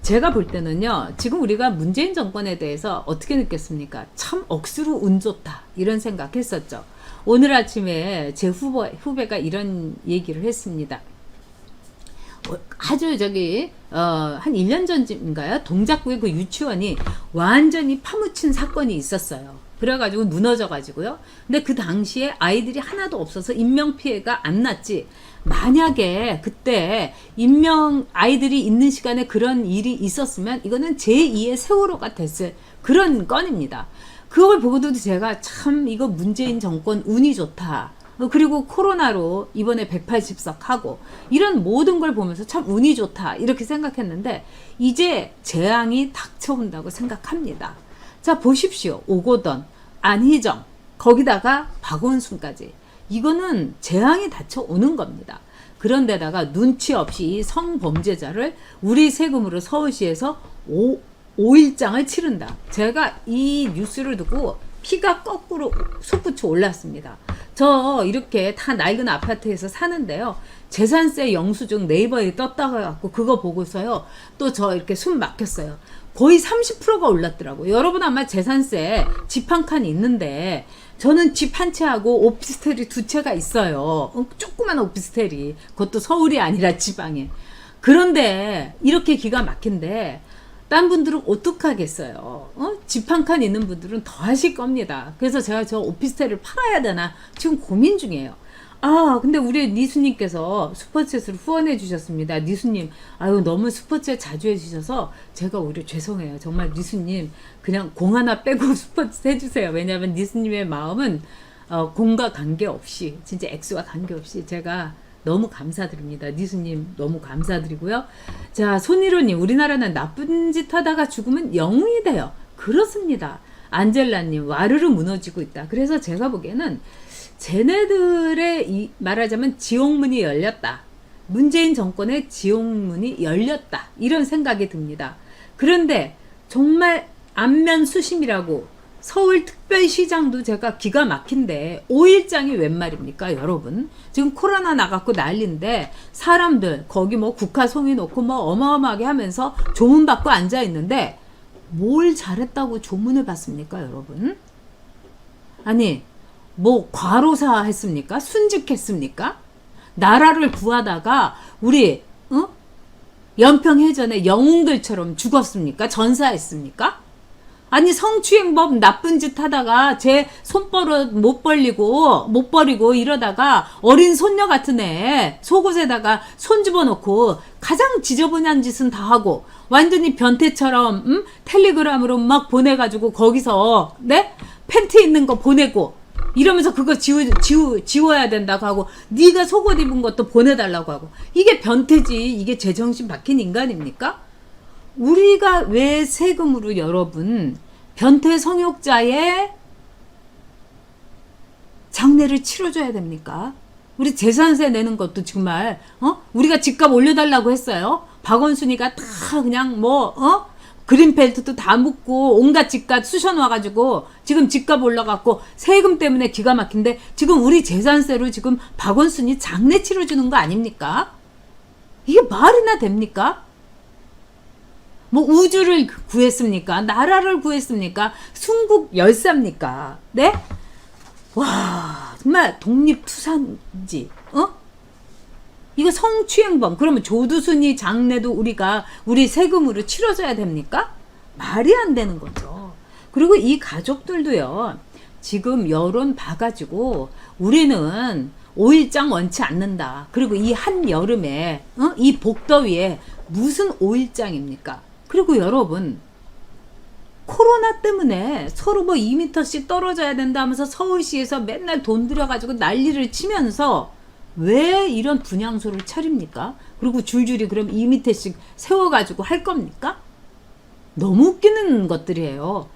제가 볼 때는요, 지금 우리가 문재인 정권에 대해서 어떻게 느꼈습니까? 참 억수로 운 좋다 이런 생각했었죠. 오늘 아침에 제 후배가 이런 얘기를 했습니다. 아주 한 1년 전인가요? 동작구의 그 유치원이 완전히 파묻힌 사건이 있었어요. 그래가지고 무너져가지고요. 근데 그 당시에 아이들이 하나도 없어서 인명피해가 안 났지. 만약에 그때 아이들이 있는 시간에 그런 일이 있었으면 이거는 제2의 세월호가 됐을 그런 건입니다. 그걸 보고도 제가 참 이거 문재인 정권 운이 좋다. 그리고 코로나로 이번에 180석 하고 이런 모든 걸 보면서 참 운이 좋다 이렇게 생각했는데 이제 재앙이 닥쳐온다고 생각합니다. 자 보십시오. 오고던, 안희정, 거기다가 박원순까지 이거는 재앙이 닫혀오는 겁니다. 그런데다가 눈치 없이 성범죄자를 우리 세금으로 서울시에서 5일장을 치른다. 제가 이 뉴스를 듣고 피가 거꾸로 솟구쳐 올랐습니다. 저 이렇게 다 낡은 아파트에서 사는데요. 재산세 영수증 네이버에 떴다가 갖고 그거 보고서요. 또 저 이렇게 숨 막혔어요. 거의 30%가 올랐더라고요. 여러분 아마 재산세 집 한 칸 있는데 저는 집 한 채하고 오피스텔이 2채가 있어요. 조그만 오피스텔이. 그것도 서울이 아니라 지방에. 그런데 이렇게 기가 막힌데 딴 분들은 어떡하겠어요. 집 한 칸 있는 분들은 더 하실 겁니다. 그래서 제가 저 오피스텔을 팔아야 되나 지금 고민 중이에요. 아 근데 우리 니수님께서 슈퍼챗으로 후원해 주셨습니다. 니수님 아유 너무 슈퍼챗 자주 해주셔서 제가 오히려 죄송해요. 정말 니수님 그냥 공 하나 빼고 슈퍼챗 해주세요. 왜냐하면 니수님의 마음은 공과 관계없이 진짜 액수와 관계없이 제가 너무 감사드립니다. 니수님 너무 감사드리고요. 자 손희로님 우리나라는 나쁜 짓 하다가 죽으면 영웅이 돼요. 그렇습니다. 안젤라님 와르르 무너지고 있다. 그래서 제가 보기에는 쟤네들의 말하자면 지옥문이 열렸다. 문재인 정권의 지옥문이 열렸다. 이런 생각이 듭니다. 그런데 정말 안면수심이라고 서울특별시장도 제가 기가 막힌데 5일장이 웬 말입니까 여러분. 지금 코로나 나갖고 난리인데 사람들 거기 뭐 국화 송이 놓고 뭐 어마어마하게 하면서 조문 받고 앉아있는데 뭘 잘했다고 조문을 받습니까 여러분. 아니 뭐 과로사 했습니까? 순직했습니까? 나라를 구하다가 우리 연평해전의 영웅들처럼 죽었습니까? 전사했습니까? 아니 성추행법 나쁜 짓 하다가 제 손버릇 못 버리고 이러다가 어린 손녀 같은 애 속옷에다가 손 집어넣고 가장 지저분한 짓은 다 하고 완전히 변태처럼 텔레그램으로 막 보내가지고 거기서 팬티 있는 거 보내고 이러면서 그거 지워야 된다고 하고 네가 속옷 입은 것도 보내달라고 하고 이게 변태지. 이게 제정신 박힌 인간입니까? 우리가 왜 세금으로 여러분 변태 성욕자의 장례를 치러줘야 됩니까? 우리 재산세 내는 것도 정말 우리가 집값 올려달라고 했어요. 박원순이가 다 그냥 그린벨트도 다 묶고 온갖 집값 쑤셔놔가지고 지금 집값 올라갔고 세금 때문에 기가 막힌데 지금 우리 재산세로 지금 박원순이 장례 치러주는 거 아닙니까? 이게 말이나 됩니까? 뭐 우주를 구했습니까? 나라를 구했습니까? 순국 열사입니까? 네? 와 정말 독립투사인지 이거 성추행범 그러면 조두순이 장례도 우리 세금으로 치러줘야 됩니까? 말이 안 되는 거죠. 그리고 이 가족들도요 지금 여론 봐가지고 우리는 5일장 원치 않는다. 그리고 이 한여름에 이 복더위에 무슨 5일장입니까? 그리고 여러분 코로나 때문에 서로 뭐 2m씩 떨어져야 된다 하면서 서울시에서 맨날 돈 들여가지고 난리를 치면서 왜 이런 분향소를 차립니까? 그리고 줄줄이 그럼 2m씩 세워가지고 할 겁니까? 너무 웃기는 것들이에요.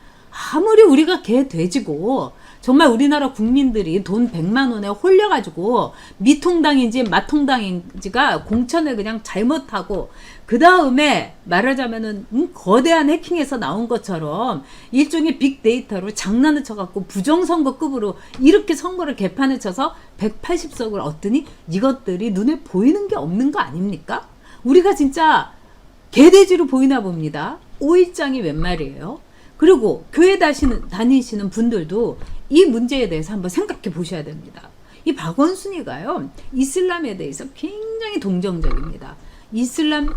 아무리 우리가 개 돼지고 정말 우리나라 국민들이 돈 100만 원에 홀려가지고 미통당인지 마통당인지가 공천을 그냥 잘못하고 그 다음에 말하자면은 거대한 해킹에서 나온 것처럼 일종의 빅데이터로 장난을 쳐갖고 부정선거급으로 이렇게 선거를 개판을 쳐서 180석을 얻더니 이것들이 눈에 보이는 게 없는 거 아닙니까? 우리가 진짜 개돼지로 보이나 봅니다. 5일장이 웬 말이에요. 그리고 교회 다니시는 분들도 이 문제에 대해서 한번 생각해 보셔야 됩니다. 이 박원순이가요, 이슬람에 대해서 굉장히 동정적입니다. 이슬람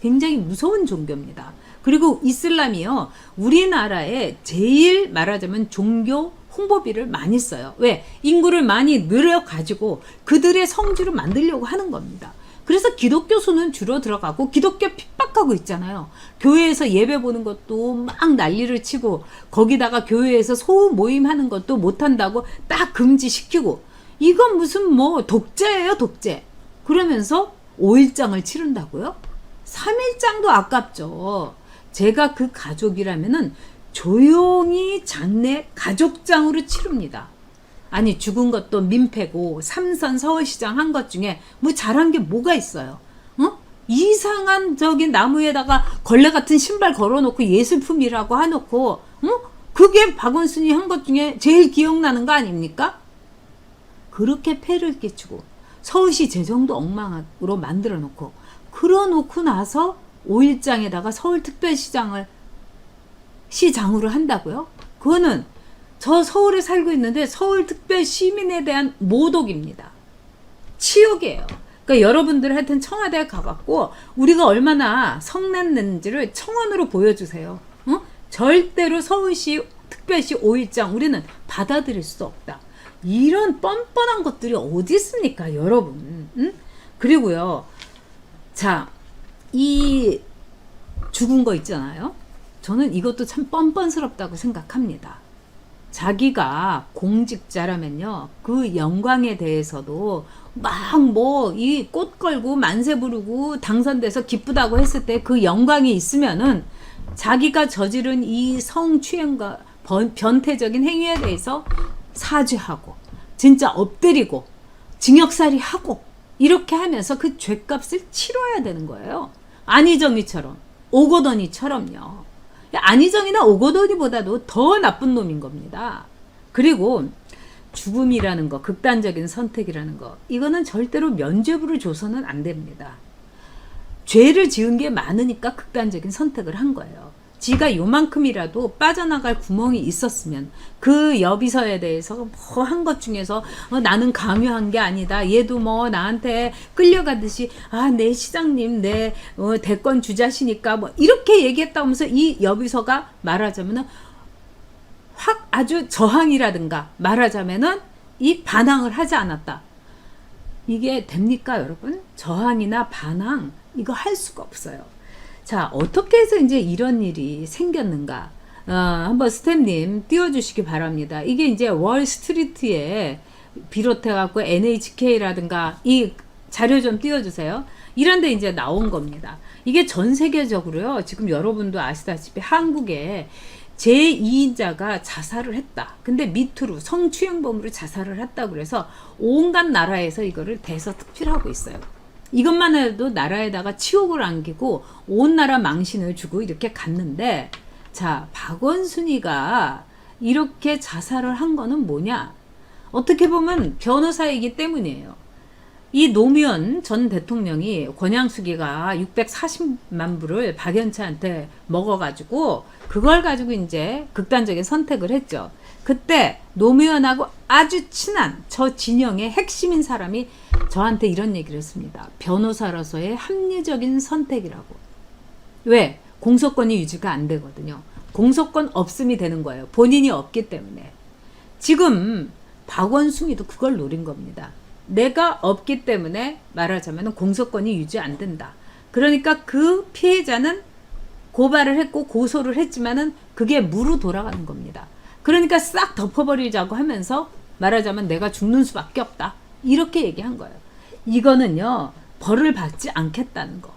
굉장히 무서운 종교입니다. 그리고 이슬람이요, 우리나라에 제일 말하자면 종교 홍보비를 많이 써요. 왜? 인구를 많이 늘려가지고 그들의 성지로 만들려고 하는 겁니다. 그래서 기독교 수는 줄어들어가고 기독교 핍박하고 있잖아요. 교회에서 예배 보는 것도 막 난리를 치고 거기다가 교회에서 소음 모임하는 것도 못한다고 딱 금지시키고, 이건 무슨 뭐 독재예요, 독재. 그러면서 5일장을 치른다고요? 3일장도 아깝죠. 제가 그 가족이라면은 조용히 장례 가족장으로 치릅니다. 아니, 죽은 것도 민폐고 삼선 서울시장 한 것 중에 뭐 잘한 게 뭐가 있어요? 이상한 저기 나무에다가 걸레 같은 신발 걸어놓고 예술품이라고 해놓고, 그게 박원순이 한 것 중에 제일 기억나는 거 아닙니까? 그렇게 폐를 끼치고 서울시 재정도 엉망으로 만들어 놓고, 그러놓고 나서 5일장에다가 서울특별시장을 시장으로 한다고요? 그거는 저 서울에 살고 있는데 서울특별 시민에 대한 모독입니다. 치욕이에요. 그러니까 여러분들 하여튼 청와대에 가갖고 우리가 얼마나 성났는지를 청원으로 보여주세요. 절대로 서울시 특별시 5일장 우리는 받아들일 수 없다. 이런 뻔뻔한 것들이 어디 있습니까, 여러분? 그리고요, 자, 이 죽은 거 있잖아요. 저는 이것도 참 뻔뻔스럽다고 생각합니다. 자기가 공직자라면요, 그 영광에 대해서도 막 뭐 이 꽃 걸고 만세 부르고 당선돼서 기쁘다고 했을 때 그 영광이 있으면은 자기가 저지른 이 성추행과 변태적인 행위에 대해서 사죄하고 진짜 엎드리고 징역살이 하고 이렇게 하면서 그 죗값을 치러야 되는 거예요. 안희정이처럼, 오거돈이처럼요. 안희정이나 오거돈이보다도 더 나쁜 놈인 겁니다. 그리고 죽음이라는 거, 극단적인 선택이라는 거, 이거는 절대로 면죄부를 줘서는 안 됩니다. 죄를 지은 게 많으니까 극단적인 선택을 한 거예요. 지가 요만큼이라도 빠져나갈 구멍이 있었으면 그 여비서에 대해서 뭐 한 것 중에서 나는 강요한 게 아니다. 얘도 뭐 나한테 끌려가듯이 내 시장님 내 대권 주자시니까 뭐 이렇게 얘기했다면서 이 여비서가 말하자면은 확 아주 저항이라든가 말하자면은 이 반항을 하지 않았다. 이게 됩니까, 여러분? 저항이나 반항 이거 할 수가 없어요. 자, 어떻게 해서 이제 이런 일이 생겼는가? 한번 스텝님 띄워주시기 바랍니다. 이게 이제 월스트리트에 비롯해갖고 NHK라든가 이 자료 좀 띄워주세요. 이런데 이제 나온 겁니다. 이게 전 세계적으로요, 지금 여러분도 아시다시피 한국에 제2인자가 자살을 했다. 근데 미투로 성추행범으로 자살을 했다고 그래서 온갖 나라에서 이거를 대서특필하고 있어요. 이것만 해도 나라에다가 치욕을 안기고 온 나라 망신을 주고 이렇게 갔는데, 자, 박원순이가 이렇게 자살을 한 거는 뭐냐? 어떻게 보면 변호사이기 때문이에요. 이 노무현 전 대통령이 권양수기가 640만 불을 박연차한테 먹어가지고 그걸 가지고 이제 극단적인 선택을 했죠. 그때 노무현하고 아주 친한 저 진영의 핵심인 사람이 저한테 이런 얘기를 했습니다. 변호사로서의 합리적인 선택이라고. 왜? 공소권이 유지가 안 되거든요. 공소권 없음이 되는 거예요. 본인이 없기 때문에. 지금 박원순이도 그걸 노린 겁니다. 내가 없기 때문에 말하자면 공소권이 유지 안 된다. 그러니까 그 피해자는 고발을 했고 고소를 했지만은 그게 무로 돌아가는 겁니다. 그러니까 싹 덮어버리자고 하면서 말하자면 내가 죽는 수밖에 없다. 이렇게 얘기한 거예요. 이거는요, 벌을 받지 않겠다는 거.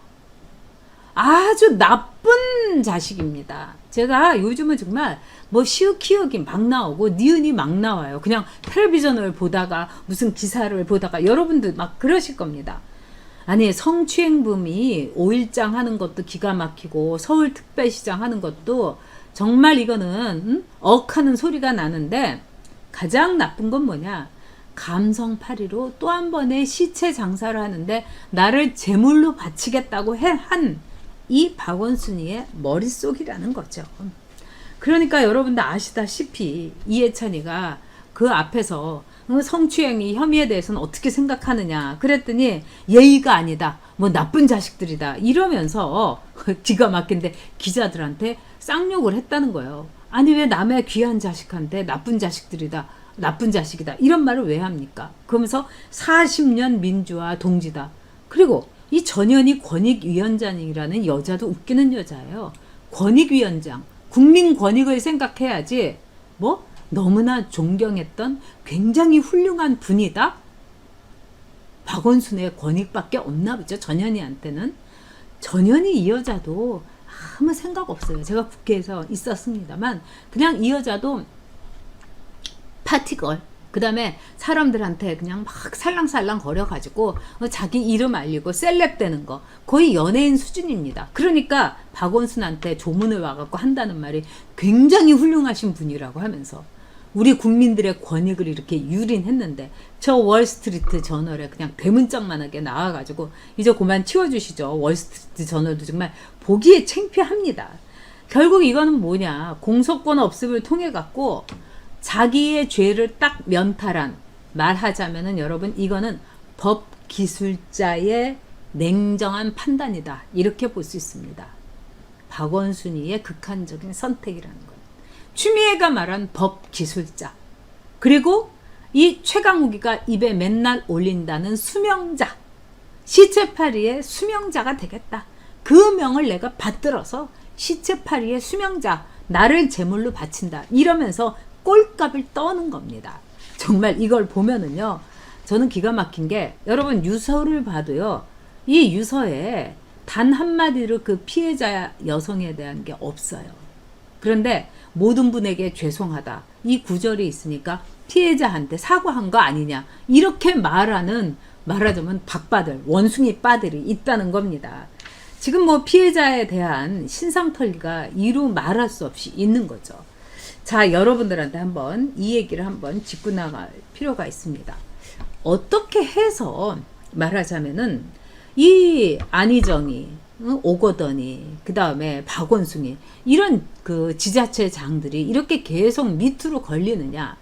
아주 나쁜 자식입니다. 제가 요즘은 정말 뭐 시우키역이 막 나오고 니은이 막 나와요. 그냥 텔레비전을 보다가 무슨 기사를 보다가 여러분들 막 그러실 겁니다. 아니, 성추행범이 5일장 하는 것도 기가 막히고 서울특별시장 하는 것도 정말 이거는 억하는 소리가 나는데, 가장 나쁜 건 뭐냐? 감성파리로 또 한 번의 시체 장사를 하는데 나를 제물로 바치겠다고 한 이 박원순이의 머릿속이라는 거죠. 그러니까 여러분들 아시다시피 이해찬이가 그 앞에서 성추행이 혐의에 대해서는 어떻게 생각하느냐 그랬더니 예의가 아니다, 뭐 나쁜 자식들이다 이러면서 기가 막힌데 기자들한테 쌍욕을 했다는 거예요. 아니 왜 남의 귀한 자식한테 나쁜 자식들이다, 나쁜 자식이다 이런 말을 왜 합니까? 그러면서 40년 민주화 동지다. 그리고 이 전현희 권익위원장이라는 여자도 웃기는 여자예요. 권익위원장, 국민 권익을 생각해야지 뭐 너무나 존경했던 굉장히 훌륭한 분이다. 박원순의 권익밖에 없나 보죠. 전현희한테는. 전현희 이 여자도 아무 생각 없어요. 제가 국회에서 있었습니다만 그냥 이 여자도 파티걸, 그 다음에 사람들한테 그냥 막 살랑살랑 거려가지고 자기 이름 알리고 셀럽 되는 거 거의 연예인 수준입니다. 그러니까 박원순한테 조문을 와갖고 한다는 말이 굉장히 훌륭하신 분이라고 하면서 우리 국민들의 권익을 이렇게 유린했는데 저 월스트리트 저널에 그냥 대문짝만하게 나와가지고 이제 그만 치워주시죠. 월스트리트 저널도 정말 보기에 창피합니다. 결국 이거는 뭐냐, 공소권 없음을 통해 갖고 자기의 죄를 딱 면탈한, 말하자면은 여러분 이거는 법기술자의 냉정한 판단이다 이렇게 볼 수 있습니다. 박원순이의 극한적인 선택이라는 거예요. 추미애가 말한 법기술자, 그리고 이 최강욱이가 입에 맨날 올린다는 수명자, 시체파리의 수명자가 되겠다. 그 명을 내가 받들어서 시체파리의 수명자, 나를 제물로 바친다 이러면서 꼴값을 떠는 겁니다. 정말 이걸 보면은요, 저는 기가 막힌 게, 여러분 유서를 봐도요, 이 유서에 단 한마디로 그 피해자 여성에 대한 게 없어요. 그런데 모든 분에게 죄송하다 이 구절이 있으니까 피해자한테 사과한 거 아니냐 이렇게 말하자면 박바들, 원숭이 빠들이 있다는 겁니다. 지금 뭐 피해자에 대한 신상털기가 이루 말할 수 없이 있는 거죠. 자, 여러분들한테 한번 이 얘기를 한번 짚고 나갈 필요가 있습니다. 어떻게 해서 말하자면은 이 안희정이, 오거돈이, 그 다음에 박원순이 이런 그 지자체장들이 이렇게 계속 밑으로 걸리느냐?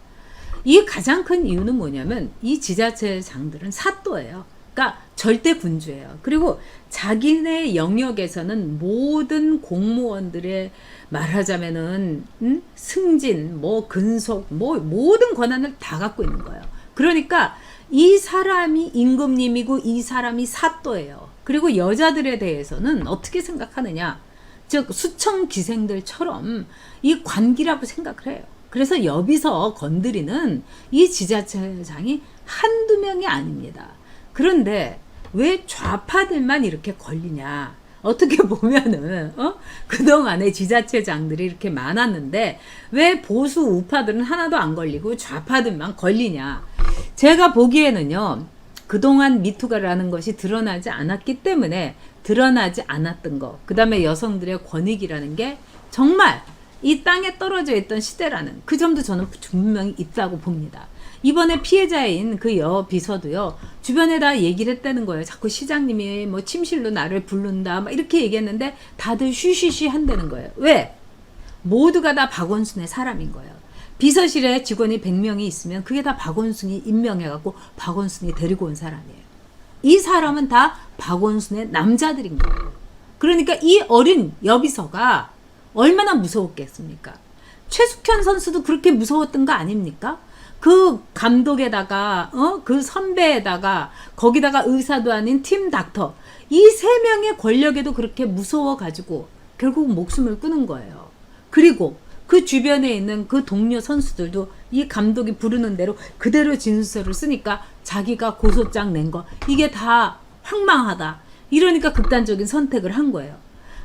이 가장 큰 이유는 뭐냐면 이 지자체장들은 사또예요. 그러니까 절대 군주예요. 그리고 자기네 영역에서는 모든 공무원들의 말하자면은 승진, 뭐 근속, 뭐 모든 권한을 다 갖고 있는 거예요. 그러니까 이 사람이 임금님이고 이 사람이 사또예요. 그리고 여자들에 대해서는 어떻게 생각하느냐? 즉 수청 기생들처럼 이 관기라고 생각을 해요. 그래서 여기서 건드리는 이 지자체장이 한두 명이 아닙니다. 그런데 왜 좌파들만 이렇게 걸리냐? 어떻게 보면은 그동안에 지자체장들이 이렇게 많았는데 왜 보수 우파들은 하나도 안 걸리고 좌파들만 걸리냐? 제가 보기에는요, 그동안 미투가라는 것이 드러나지 않았기 때문에 드러나지 않았던 거, 그 다음에 여성들의 권익이라는 게 정말 이 땅에 떨어져 있던 시대라는 그 점도 저는 분명히 있다고 봅니다. 이번에 피해자인 그 여비서도요, 주변에다 얘기를 했다는 거예요. 자꾸 시장님이 뭐 침실로 나를 부른다 막 이렇게 얘기했는데 다들 쉬쉬쉬 한다는 거예요. 왜? 모두가 다 박원순의 사람인 거예요. 비서실에 직원이 100명이 있으면 그게 다 박원순이 임명해갖고 박원순이 데리고 온 사람이에요. 이 사람은 다 박원순의 남자들인 거예요. 그러니까 이 어린 여비서가 얼마나 무서웠겠습니까? 최숙현 선수도 그렇게 무서웠던 거 아닙니까? 그 감독에다가 그 선배에다가 거기다가 의사도 아닌 팀 닥터, 이 세 명의 권력에도 그렇게 무서워가지고 결국 목숨을 끊은 거예요. 그리고 그 주변에 있는 그 동료 선수들도 이 감독이 부르는 대로 그대로 진술서를 쓰니까 자기가 고소장 낸 거 이게 다 황망하다 이러니까 극단적인 선택을 한 거예요.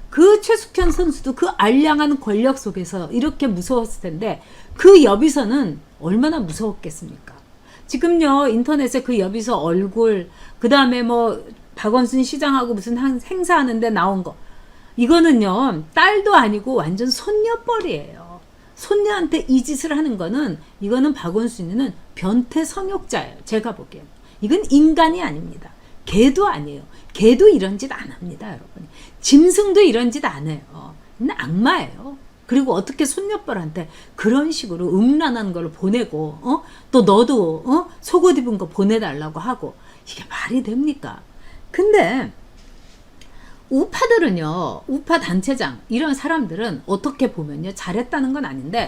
그 최숙현 선수도 그 알량한 권력 속에서 이렇게 무서웠을 텐데 그 여비서는 얼마나 무서웠겠습니까? 지금요 인터넷에 그 여비서 얼굴, 그 다음에 뭐 박원순 시장하고 무슨 행사하는데 나온 거, 이거는요 딸도 아니고 완전 손녀뻘이에요. 손녀한테 이 짓을 하는 거는, 이거는 박원순이는 변태 성욕자예요. 제가 보기엔 이건 인간이 아닙니다. 개도 아니에요. 개도 이런 짓 안 합니다, 여러분. 짐승도 이런 짓 안 해요. 악마예요. 그리고 어떻게 손녀뻘한테 그런 식으로 음란한 걸 보내고, 또 너도, 속옷 입은 거 보내달라고 하고, 이게 말이 됩니까? 근데, 우파들은요, 우파 단체장, 이런 사람들은 어떻게 보면요, 잘했다는 건 아닌데,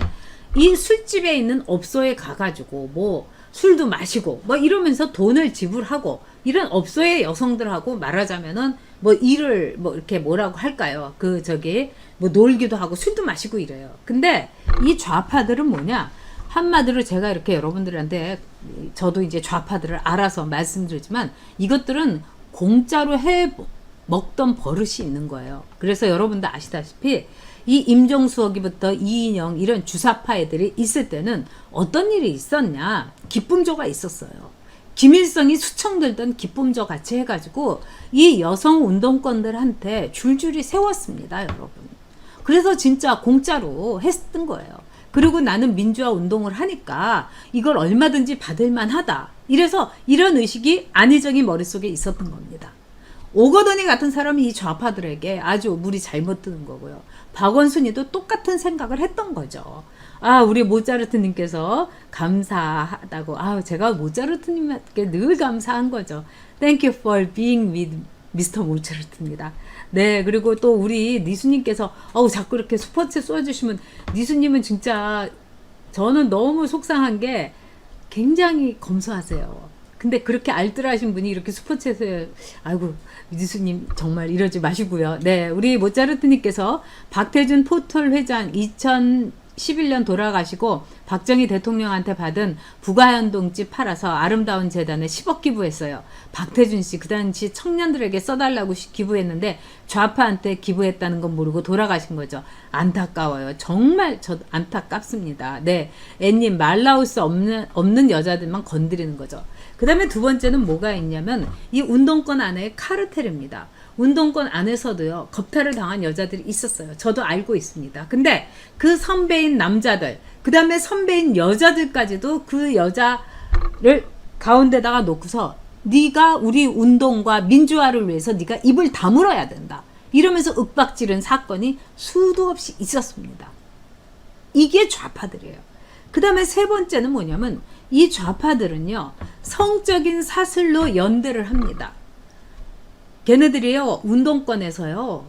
이 술집에 있는 업소에 가가지고, 뭐, 술도 마시고, 뭐 이러면서 돈을 지불하고, 이런 업소의 여성들하고 말하자면은, 뭐 일을, 뭐 이렇게 뭐라고 할까요? 뭐 놀기도 하고 술도 마시고 이래요. 근데 이 좌파들은 뭐냐? 한마디로 제가 이렇게 여러분들한테, 저도 이제 좌파들을 알아서 말씀드리지만, 이것들은 공짜로 해 먹던 버릇이 있는 거예요. 그래서 여러분도 아시다시피 이 임종수호기부터 이인영 이런 주사파 애들이 있을 때는 어떤 일이 있었냐? 기쁨조가 있었어요. 김일성이 수청 들던 기쁨조 같이 해가지고 이 여성 운동권들한테 줄줄이 세웠습니다, 여러분. 그래서 진짜 공짜로 했던 거예요. 그리고 나는 민주화 운동을 하니까 이걸 얼마든지 받을만 하다. 이래서 이런 의식이 안희정이 머릿속에 있었던 겁니다. 오거돈이 같은 사람이 이 좌파들에게 아주 물이 잘못 드는 거고요. 박원순이도 똑같은 생각을 했던 거죠. 우리 모차르트님께서 감사하다고. 제가 모차르트님께 늘 감사한 거죠. Thank you for being with Mr. 모차르트입니다. 네, 그리고 또 우리 니수님께서 자꾸 이렇게 슈퍼챗 쏘아주시면, 니수님은 진짜 저는 너무 속상한 게 굉장히 검소하세요. 근데 그렇게 알뜰하신 분이 이렇게 슈퍼챗을, 아이고, 니수님 정말 이러지 마시고요. 네, 우리 모차르트님께서 박태준 포털 회장 2011년 돌아가시고 박정희 대통령한테 받은 부가연동집 팔아서 아름다운 재단에 10억 기부했어요. 박태준 씨 그 당시 청년들에게 써달라고 기부했는데 좌파한테 기부했다는 건 모르고 돌아가신 거죠. 안타까워요. 정말 저 안타깝습니다. 네, 애님 말라우스 없는 여자들만 건드리는 거죠. 그 다음에 두 번째는 뭐가 있냐면 이 운동권 안에 카르텔입니다. 운동권 안에서도요, 겁탈을 당한 여자들이 있었어요. 저도 알고 있습니다. 근데 그 선배인 남자들, 그 다음에 선배인 여자들까지도 그 여자를 가운데다가 놓고서 네가 우리 운동과 민주화를 위해서 네가 입을 다물어야 된다. 이러면서 윽박지른 사건이 수도 없이 있었습니다. 이게 좌파들이에요. 그 다음에 세 번째는 뭐냐면 이 좌파들은요, 성적인 사슬로 연대를 합니다. 걔네들이요, 운동권에서요,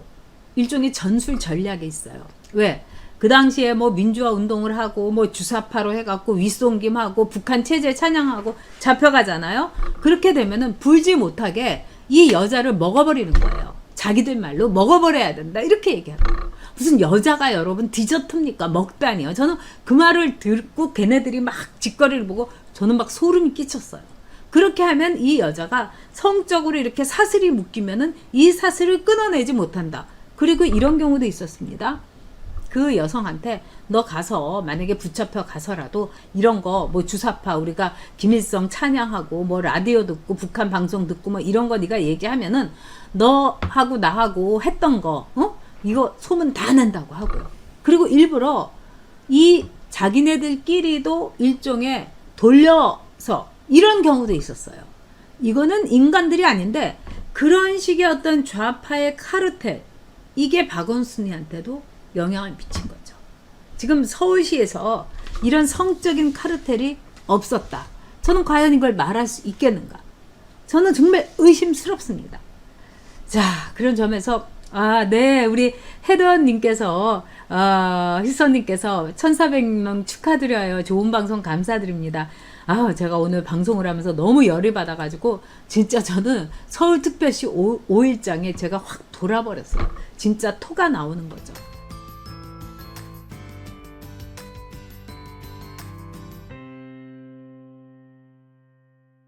일종의 전술 전략이 있어요. 왜? 그 당시에 뭐 민주화 운동을 하고 뭐 주사파로 해갖고 윗송김하고 북한 체제 찬양하고 잡혀가잖아요. 그렇게 되면은 불지 못하게 이 여자를 먹어버리는 거예요. 자기들 말로 먹어버려야 된다, 이렇게 얘기하는 거예요. 무슨 여자가 여러분 디저트입니까? 먹다니요. 저는 그 말을 듣고 걔네들이 막 짓거리를 보고 저는 막 소름이 끼쳤어요. 그렇게 하면 이 여자가 성적으로 이렇게 사슬이 묶이면은 이 사슬을 끊어내지 못한다. 그리고 이런 경우도 있었습니다. 그 여성한테 너 가서 만약에 붙잡혀 가서라도 이런 거 뭐 주사파 우리가 김일성 찬양하고 뭐 라디오 듣고 북한 방송 듣고 뭐 이런 거 네가 얘기하면은 너하고 나하고 했던 거 이거 소문 다 난다고 하고요. 그리고 일부러 이 자기네들끼리도 일종의 돌려서 이런 경우도 있었어요. 이거는 인간들이 아닌데 그런 식의 어떤 좌파의 카르텔, 이게 박원순이한테도 영향을 미친 거죠. 지금 서울시에서 이런 성적인 카르텔이 없었다. 저는 과연 이걸 말할 수 있겠는가? 저는 정말 의심스럽습니다. 자, 그런 점에서 네, 우리 헤드원님께서 희선님께서 1400명 축하드려요. 좋은 방송 감사드립니다. 제가 오늘 방송을 하면서 너무 열이 받아가지고 진짜 저는 서울특별시 5일장에 제가 확 돌아버렸어요. 진짜 토가 나오는 거죠.